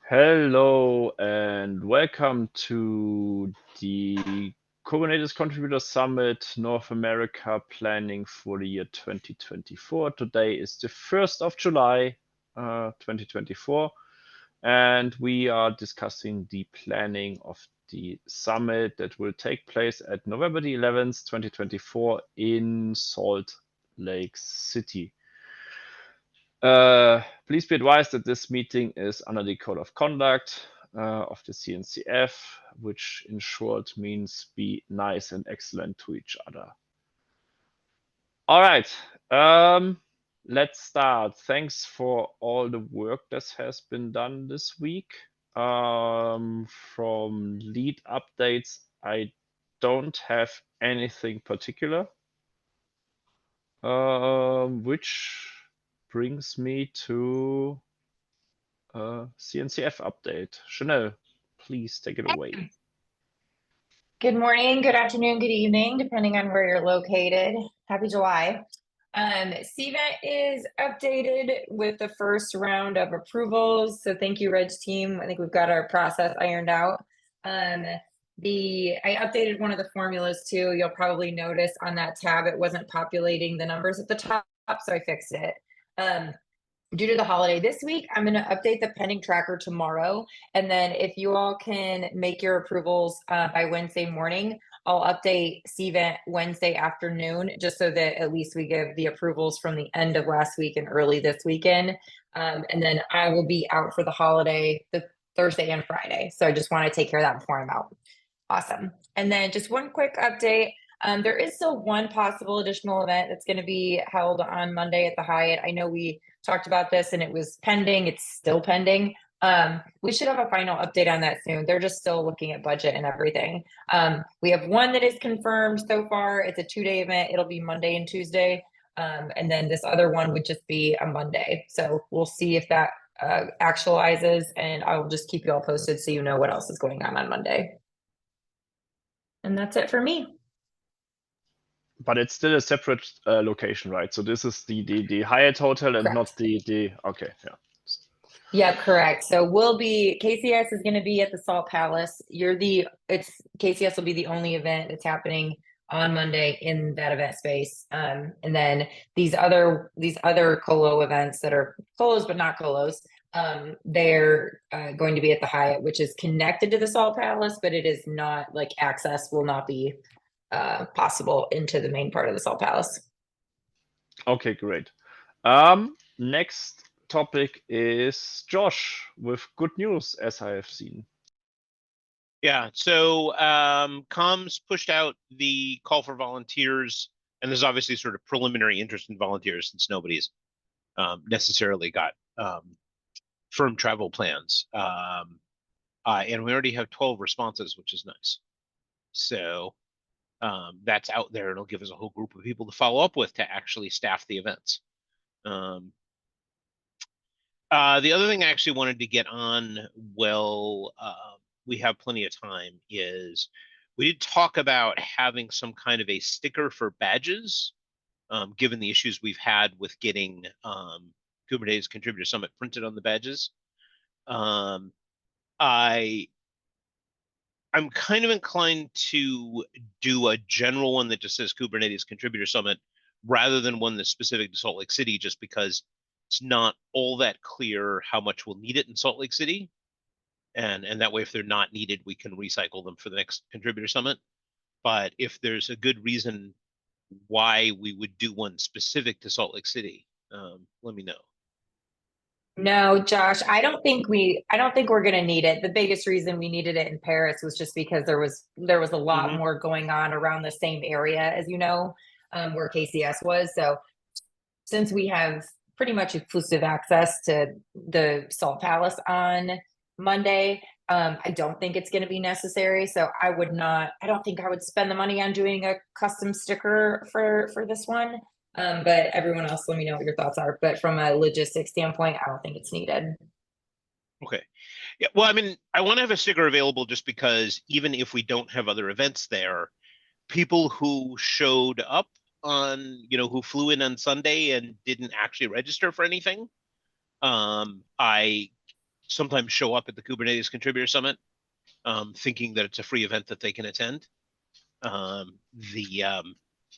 Hello and welcome to the Kubernetes Contributor Summit North America planning for the year 2024. Today is the 1st of July, 2024, and we are discussing the planning of the summit that will take place at November the 11th, 2024 in Salt Lake City. Please be advised that this meeting is under the code of conduct of the CNCF, which in short means be nice and excellent to each other. All right, let's start. Thanks for all the work that has been done this week. From lead updates, I don't have anything particular, which brings me to CNCF update. Chanel, please take it away. Good morning, good afternoon, good evening, depending on where you're located. Happy July. CVET is updated with the first round of approvals. So thank you, Reg's team. I think we've got our process ironed out. I updated one of the formulas too. You'll probably notice on that tab, it wasn't populating the numbers at the top, so I fixed it. Due to the holiday this week, I'm going to update the pending tracker tomorrow. And then if you all can make your approvals by Wednesday morning, I'll update CVET Wednesday afternoon, just so that at least we give the approvals from the end of last week and early this weekend. And then I will be out for the holiday, the Thursday and Friday. So I just want to take care of that before I'm out. Awesome. And then just one quick update. There is still one possible additional event that's going to be held on Monday at the Hyatt. I know we talked about this and it was pending. It's still pending. We should have a final update on that soon. They're just still looking at budget and everything. We have one that is confirmed so far. It's a 2-day event. It'll be Monday and Tuesday. And then this other one would just be a Monday. So we'll see if that actualizes, and I'll just keep you all posted so you know what else is going on Monday. And that's it for me. But it's still a separate location, right? So this is the Hyatt hotel and Correct. not the okay, yeah. Yeah, correct. So KCS is going to be at the Salt Palace. KCS will be the only event that's happening on Monday in that event space. And then these other colo events that are colos but not colos, they're going to be at the Hyatt, which is connected to the Salt Palace, but it is not, like, access will not be possible into the main part of the Salt Palace. Okay, great. Next topic is Josh with good news, as I have seen. Yeah, so comms pushed out the call for volunteers, and there's obviously sort of preliminary interest in volunteers since nobody's necessarily got firm travel plans. And we already have 12 responses, which is nice. So that's out there. It'll give us a whole group of people to follow up with to actually staff the events. The other thing I actually wanted to get on, we have plenty of time, is we did talk about having some kind of a sticker for badges, given the issues we've had with getting Kubernetes Contributor Summit printed on the badges. I'm kind of inclined to do a general one that just says Kubernetes Contributor Summit rather than one that's specific to Salt Lake City, just because it's not all that clear how much we'll need it in Salt Lake City. And that way, if they're not needed, we can recycle them for the next Contributor Summit. But if there's a good reason why we would do one specific to Salt Lake City, let me know. No, Josh, I don't think we're going to need it. The biggest reason we needed it in Paris was just because there was a lot more going on around the same area, as you know, where KCS was. So since we have pretty much exclusive access to the Salt Palace on Monday, I don't think it's going to be necessary. So I don't think I would spend the money on doing a custom sticker for this one. But everyone else, let me know what your thoughts are. But from a logistics standpoint, I don't think it's needed. Okay. Yeah. Well, I mean, I want to have a sticker available just because even if we don't have other events there, people who showed up who flew in on Sunday and didn't actually register for anything, I sometimes show up at the Kubernetes Contributor Summit, thinking that it's a free event that they can attend. And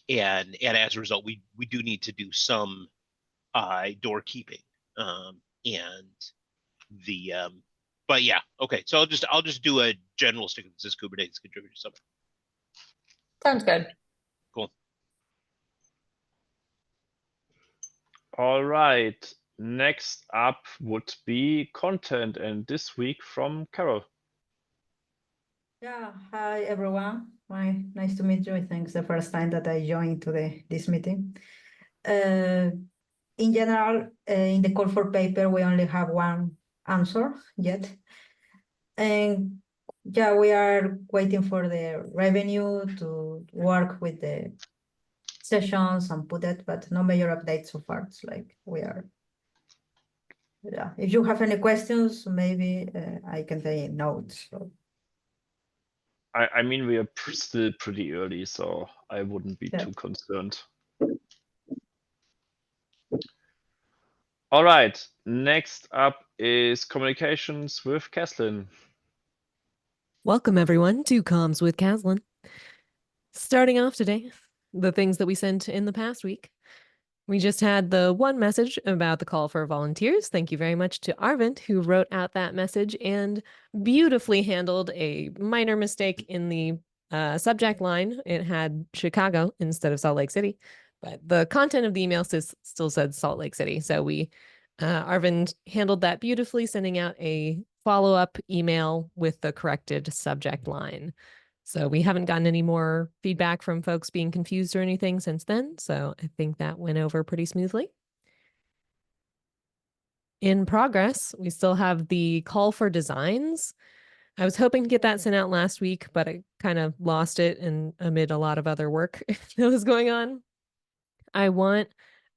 as a result, we do need to do some doorkeeping. But yeah, okay. So I'll just do a general stick with this Kubernetes Contributor Summit. Sounds good. Cool. All right. Next up would be content, and this week from Carol. Yeah, hi everyone. Nice to meet you. I think it's the first time that I joined this meeting. In general, in the call for paper, we only have one answer yet. And yeah, we are waiting for the revenue to work with the sessions and put it, but no major updates so far. It's like we are. Yeah, if you have any questions, maybe I can take notes. So. I mean, we are still pretty early, so I wouldn't be too concerned. All right, next up is communications with Kathleen. Welcome everyone to Comms with Kathleen. Starting off today, the things that we sent in the past week. We just had the one message about the call for volunteers. Thank you very much to Arvind, who wrote out that message and beautifully handled a minor mistake in the subject line. It had Chicago instead of Salt Lake City, but the content of the email still said Salt Lake City. So Arvind handled that beautifully, sending out a follow-up email with the corrected subject line. So we haven't gotten any more feedback from folks being confused or anything since then. So I think that went over pretty smoothly. In progress, we still have the call for designs. I was hoping to get that sent out last week, but I kind of lost it amid a lot of other work that was going on. I want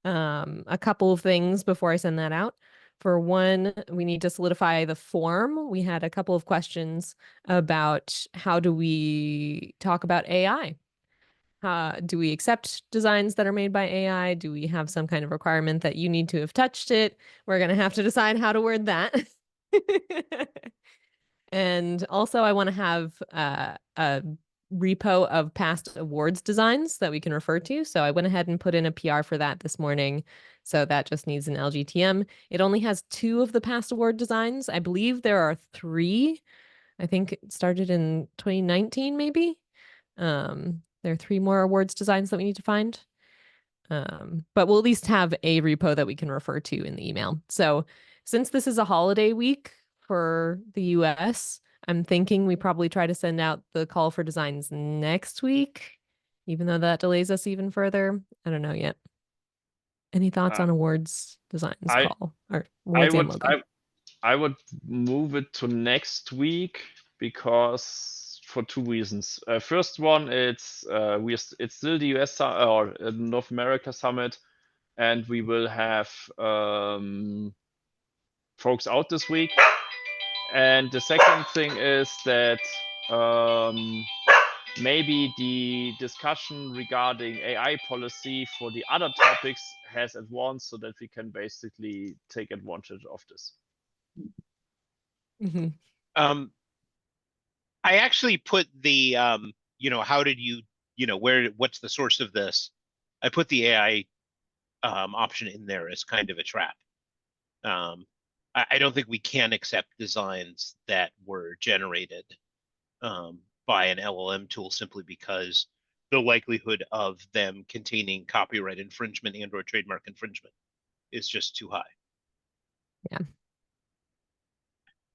a couple of things before I send that out. For one, we need to solidify the form. We had a couple of questions about how do we talk about AI? Do we accept designs that are made by AI? Do we have some kind of requirement that you need to have touched it? We're going to have to decide how to word that. And also I want to have a repo of past awards designs that we can refer to. So I went ahead and put in a PR for that this morning. So that just needs an LGTM. It only has 2 of the past award designs. I believe there are 3. I think it started in 2019, maybe. There are 3 more awards designs that we need to find. But we'll at least have a repo that we can refer to in the email. So since this is a holiday week for the US, I'm thinking we probably try to send out the call for designs next week, even though that delays us even further. I don't know yet. Any thoughts on awards designs call or awards and logo? I would move it to next week because for 2 reasons. First one, it's still the US or North America summit, and we will have folks out this week. And the second thing is that maybe the discussion regarding AI policy for the other topics has advanced so that we can basically take advantage of this. Mm-hmm. I actually put the, how did you, what's the source of this? I put the AI option in there as kind of a trap. I don't think we can accept designs that were generated by an LLM tool simply because the likelihood of them containing copyright infringement and or trademark infringement is just too high. Yeah.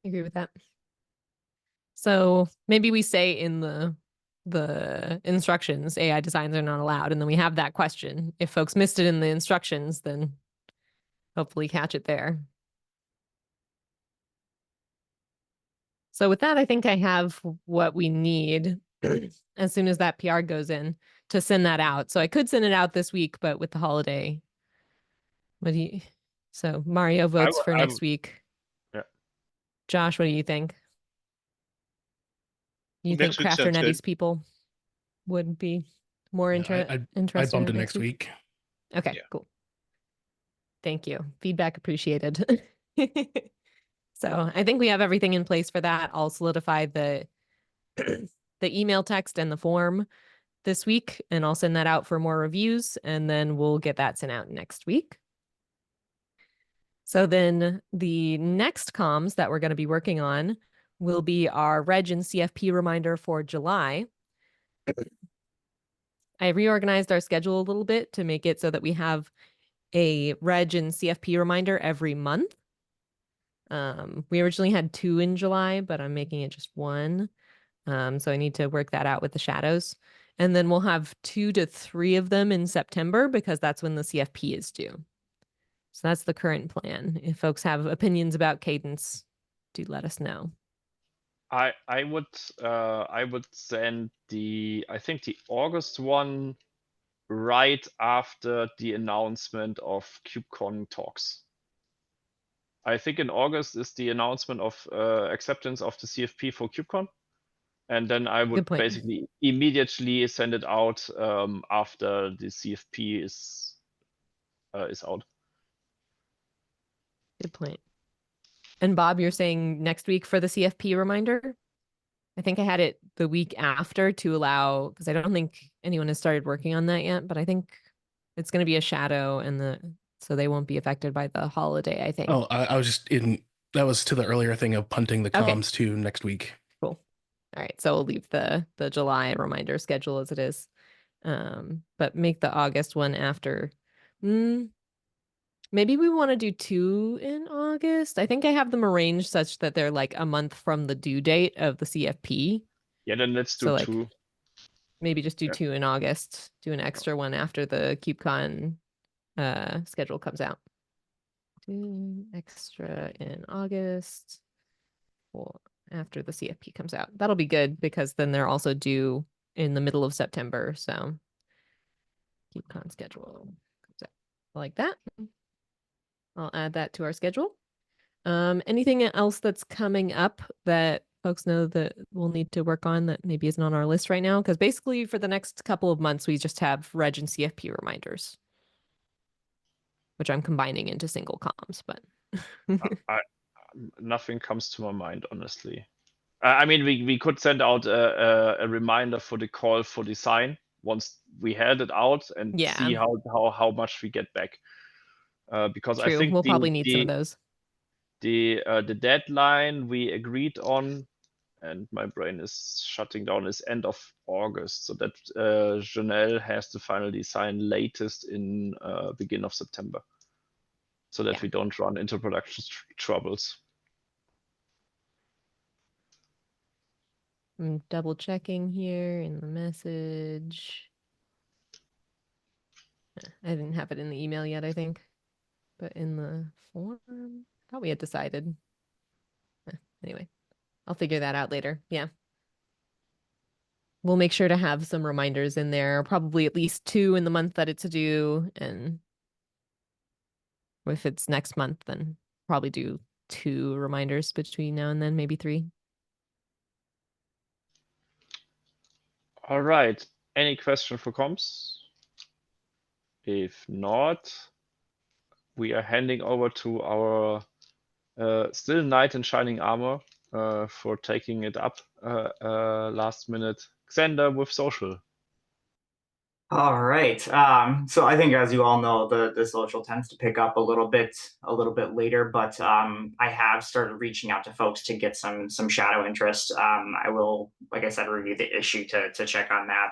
I agree with that. So maybe we say in the instructions, AI designs are not allowed, and then we have that question. If folks missed it in the instructions, then hopefully catch it there. So with that, I think I have what we need as soon as that PR goes in to send that out. So I could send it out this week, but with the holiday, so Mario votes for next week. Yeah. Josh, what do you think? You think Crafter Nettie's people would be more interested? I'd bump to next week. Okay, cool. Thank you. Feedback appreciated. So I think we have everything in place for that. I'll solidify the the email text and the form this week, and I'll send that out for more reviews, and then we'll get that sent out next week. So then the next comms that we're going to be working on will be our Reg and CFP reminder for July. I reorganized our schedule a little bit to make it so that we have a Reg and CFP reminder every month. We originally had 2 in July, but I'm making it just 1. So I need to work that out with the shadows. And then we'll have 2 to 3 of them in September because that's when the CFP is due. So that's the current plan. If folks have opinions about cadence, do let us know. I would send I think the August one right after the announcement of KubeCon talks. I think in August is the announcement of acceptance of the CFP for KubeCon. And then I would basically immediately send it out after the CFP is out. Good point. And Bob, you're saying next week for the CFP reminder? I think I had it the week after to allow, because I don't think anyone has started working on that yet, but I think it's going to be a shadow so they won't be affected by the holiday, I think. Oh, I was just that was to the earlier thing of punting the comms to next week. Cool. All right. So we'll leave the July reminder schedule as it is. But make the August one after. Maybe we want to do 2 in August. I think I have them arranged such that they're like a month from the due date of the CFP. Yeah, then let's do 2. Maybe just do 2 in August. Do an extra one after the KubeCon schedule comes out. Do extra in August or after the CFP comes out. That'll be good because then they're also due in the middle of September. So KubeCon schedule comes out like that. I'll add that to our schedule. Anything else that's coming up that folks know that we'll need to work on that maybe isn't on our list right now? Because basically for the next couple of months, we just have Reg and CFP reminders, which I'm combining into single comms, but nothing comes to my mind, honestly. I mean, we could send out a reminder for the call for design once we had it out and see how much we get back. Because True. I think we'll probably need some of those. The deadline we agreed on, and my brain is shutting down, is end of August, so that Janelle has the final design latest in beginning of September, so that we don't run into production troubles. I'm double checking here in the message. I didn't have it in the email yet, I think. But in the form, I thought we had decided. Anyway, I'll figure that out later. Yeah. We'll make sure to have some reminders in there, probably at least 2 in the month that it's due. And if it's next month, then probably do 2 reminders between now and then, maybe 3. All right. Any question for comms? If not, we are handing over to our still knight in shining armor for taking it up last minute. Xander with social. All right. So I think, as you all know, the social tends to pick up a little bit later, but I have started reaching out to folks to get some shadow interest. I will, like I said, review the issue to check on that.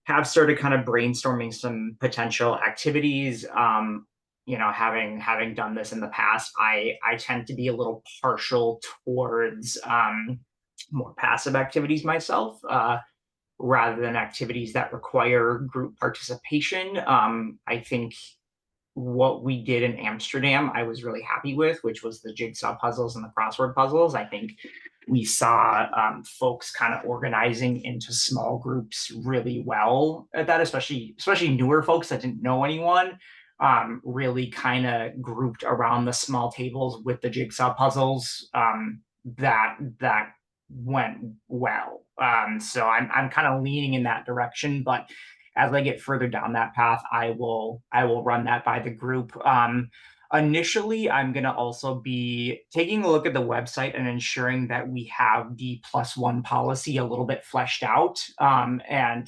Have started kind of brainstorming some potential activities. Having done this in the past, I tend to be a little partial towards more passive activities myself. Rather than activities that require group participation. I think what we did in Amsterdam, I was really happy with, which was the jigsaw puzzles and the crossword puzzles. I think we saw folks kind of organizing into small groups really well at that, especially newer folks that didn't know anyone, really kind of grouped around the small tables with the jigsaw puzzles. That went well. So I'm kind of leaning in that direction, but as I get further down that path, I will run that by the group. Initially, I'm going to also be taking a look at the website and ensuring that we have the +1 policy a little bit fleshed out, and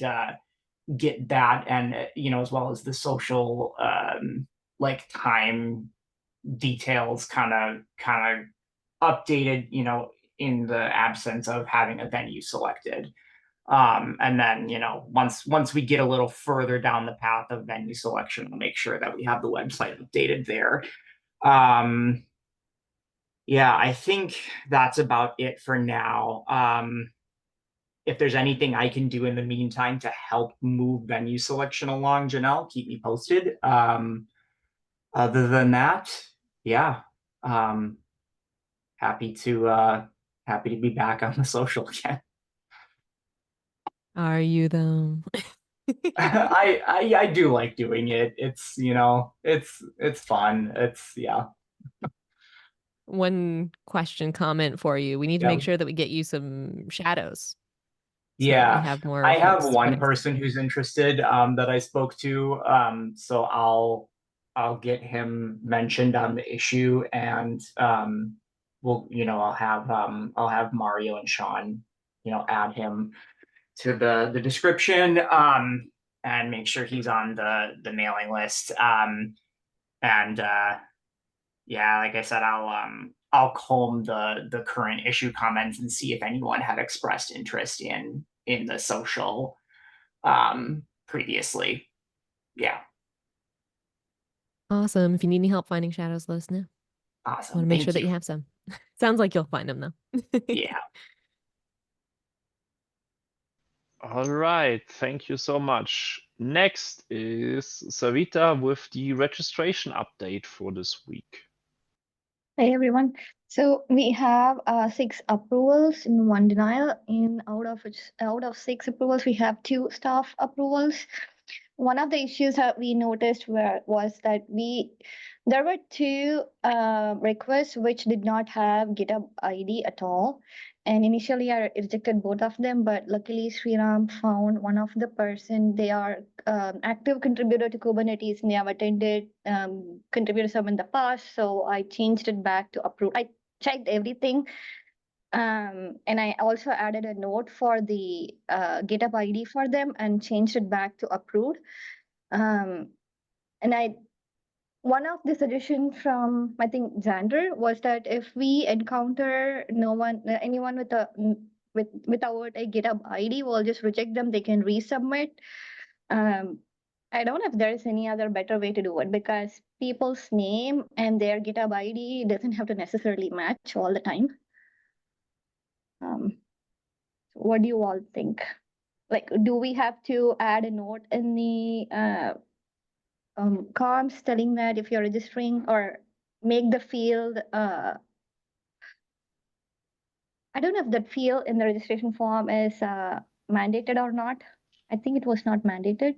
get that, and as well as the social like time details kind of updated, in the absence of having a venue selected. And then, once we get a little further down the path of venue selection, we'll make sure that we have the website updated there. Yeah, I think that's about it for now. If there's anything I can do in the meantime to help move venue selection along, Janelle, keep me posted. Other than that, yeah, happy to be back on the social again. Are you though? I do like doing it. It's it's fun. Yeah. One question comment for you. We need to make sure that we get you some shadows. So Yeah, we have more I have folks one putting- person who's interested that I spoke to. So I'll get him mentioned on the issue, and we'll I'll have Mario and Sean add him to the description, and make sure he's on the mailing list. And yeah, like I said, I'll comb the current issue comments and see if anyone had expressed interest in the social previously. Yeah. Awesome. If you need any help finding shadows, let us know. Awesome. Want to make sure that you have some. Sounds like you'll find them though. Yeah. All right, thank you so much. Next is Savita with the registration update for this week. Hey everyone. So we have 6 approvals and 1 denial. Out of 6 approvals, we have 2 staff approvals. One of the issues that we noticed was that there were 2 requests which did not have GitHub ID at all. And initially I rejected both of them, but luckily Sriram found one of the person. They are active contributor to Kubernetes, and they have attended contributor summit in the past. So I changed it back to approved. I checked everything. And I also added a note for the GitHub ID for them and changed it back to approved. And one of the suggestions from, I think, Xander was that if we encounter anyone without a GitHub ID, we'll just reject them. They can resubmit. I don't know if there is any other better way to do it, because people's name and their GitHub ID doesn't have to necessarily match all the time. What do you all think? Like, do we have to add a note in the comms telling that if you're registering, or make the field, I don't know if that field in the registration form is mandated or not. I think it was not mandated.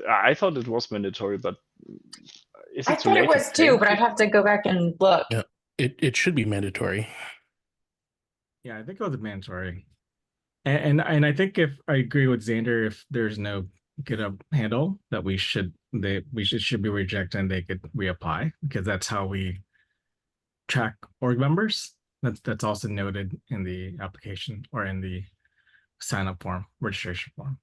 I thought it was mandatory, but is I it too thought late it was too, change but I'd have to go back and look. Yeah, it should be mandatory. Yeah, I think it was mandatory. And I think, if I agree with Xander, if there's no GitHub handle, that we should be rejected and they could reapply, because that's how we track org members. That's also noted in the application or in the sign up form, registration form.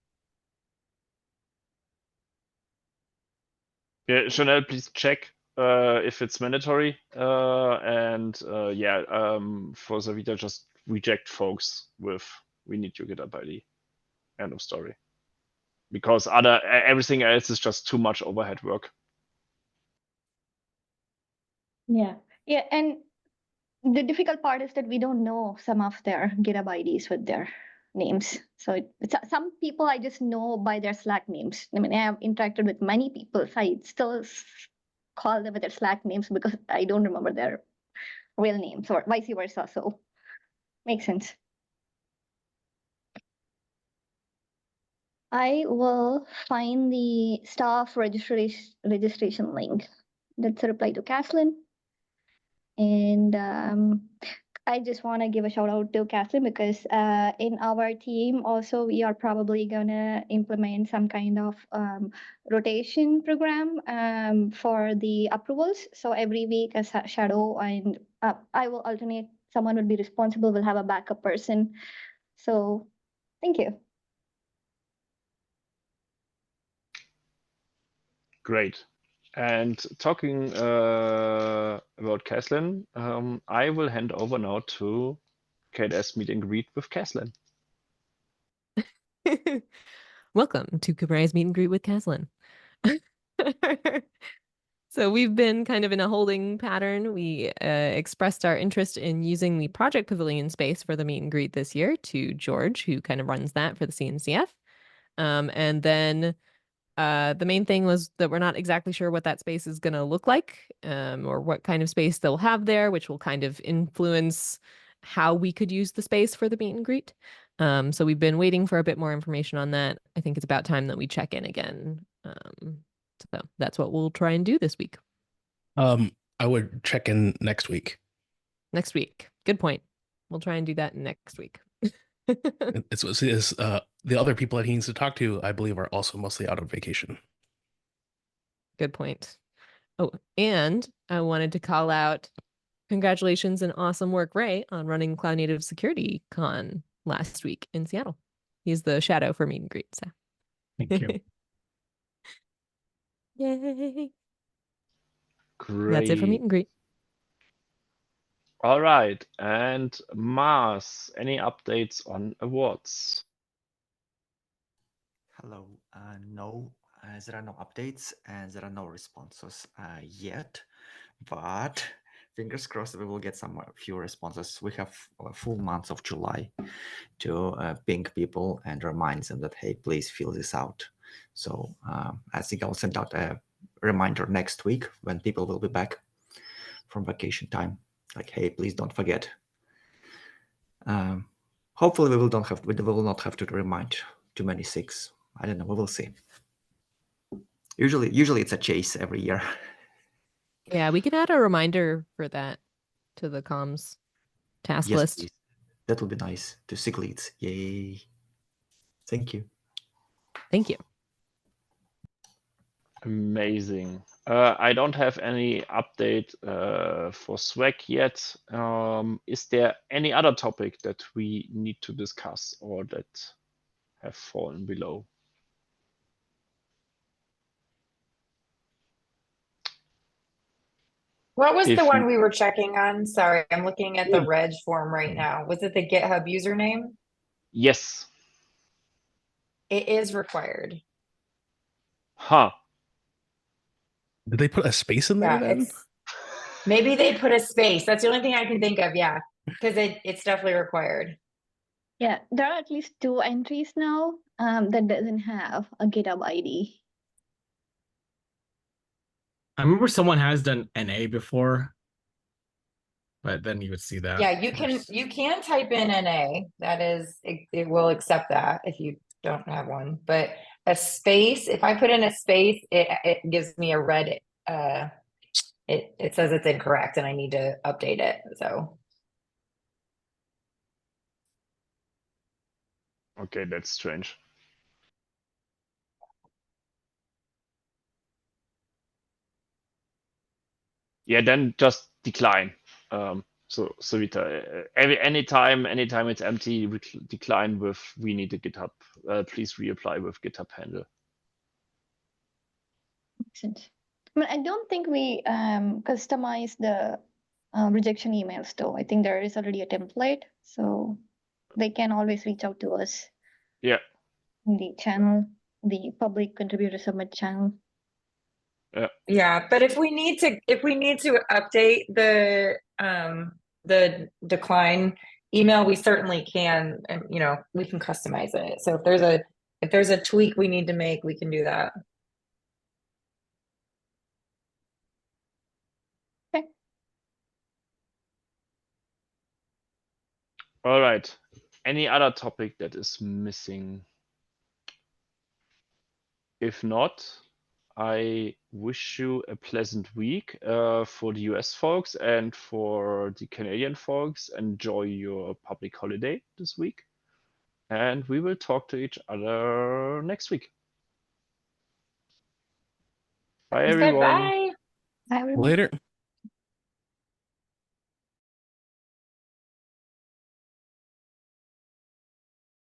Yeah, Chanel, please check if it's mandatory. And yeah, for Savita, just reject folks with "we need your GitHub ID." End of story. Because everything else is just too much overhead work. Yeah, and the difficult part is that we don't know some of their GitHub IDs with their names. So some people I just know by their Slack names. I mean, I have interacted with many people, so I still call them with their Slack names because I don't remember their real names, or vice versa. So makes sense. I will find the staff registration link. That's a reply to Caslin. And I just want to give a shout out to Kathleen because in our team also we are probably gonna implement some kind of rotation program for the approvals. So every week a shadow and I will alternate. Someone will be responsible. Will have a backup person. So thank you. Great. And talking about Kathleen, I will hand over now to KDS Meet and Greet with Kathleen. Welcome to Kubernetes Meet and Greet with Kathleen. So we've been kind of in a holding pattern. We expressed our interest in using the Project Pavilion space for the meet and greet this year to George, who kind of runs that for the CNCF. And then the main thing was that we're not exactly sure what that space is going to look like, or what kind of space they'll have there, which will kind of influence how we could use the space for the meet and greet. So we've been waiting for a bit more information on that. I think it's about time that we check in again. So that's what we'll try and do this week. I would check in next week. Next week. Good point. We'll try and do that next week. It's the other people that he needs to talk to, I believe, are also mostly out on vacation. Good point. Oh, and I wanted to call out congratulations and awesome work, Ray, on running Cloud Native Security Con last week in Seattle. He's the shadow for meet and greet. So Thank you. Yay. Great. That's it for meet and greet. All right. And Mars, any updates on awards? Hello. No, there are no updates and there are no responses yet, but fingers crossed we will get some few responses. We have a full month of July to ping people and remind them that, hey, please fill this out. So I think I'll send out a reminder next week when people will be back from vacation time. Like, hey, please don't forget. Hopefully we will not have to remind too many SIGs. I don't know. We will see. Usually it's a chase every year. Yeah, we could add a reminder for that to the comms task Yes, list. please. That would be nice. To SIG leads. Yay. Thank you. Thank you. Amazing. I don't have any update for SWAG yet. Is there any other topic that we need to discuss or that have fallen below? What was If the one n- we were checking on? Sorry, I'm looking at the reg form right now. Was it the GitHub username? Yes. It is required. Huh. Did they put a space in there Yeah, then? maybe they put a space. That's the only thing I can think of. Yeah, because it's definitely required. Yeah, there are at least 2 entries now that doesn't have a GitHub ID. I remember someone has done NA before, but then you would see that. Yeah, you can type in NA. That is, it will accept that if you don't have one. But a space, if I put in a space, it gives me a red. It says it's incorrect, and I need to update it. So Okay, that's strange. Yeah, then just decline. So Savita, anytime it's empty, decline with we need a GitHub. Please reapply with GitHub handle. Makes sense. I mean, I don't think we customize the rejection emails though. I think there is already a template, so they can always reach out to us. Yeah. In the channel, the public contributor submit channel. yeah, but if we need to update the decline email, we certainly can, and we can customize it. So if there's a tweak we need to make, we can do that. Okay. All right. Any other topic that is missing? If not, I wish you a pleasant week. For the US folks and for the Canadian folks, enjoy your public holiday this week. And we will talk to each other next week. Bye, everyone. Goodbye. Bye, everyone. Later.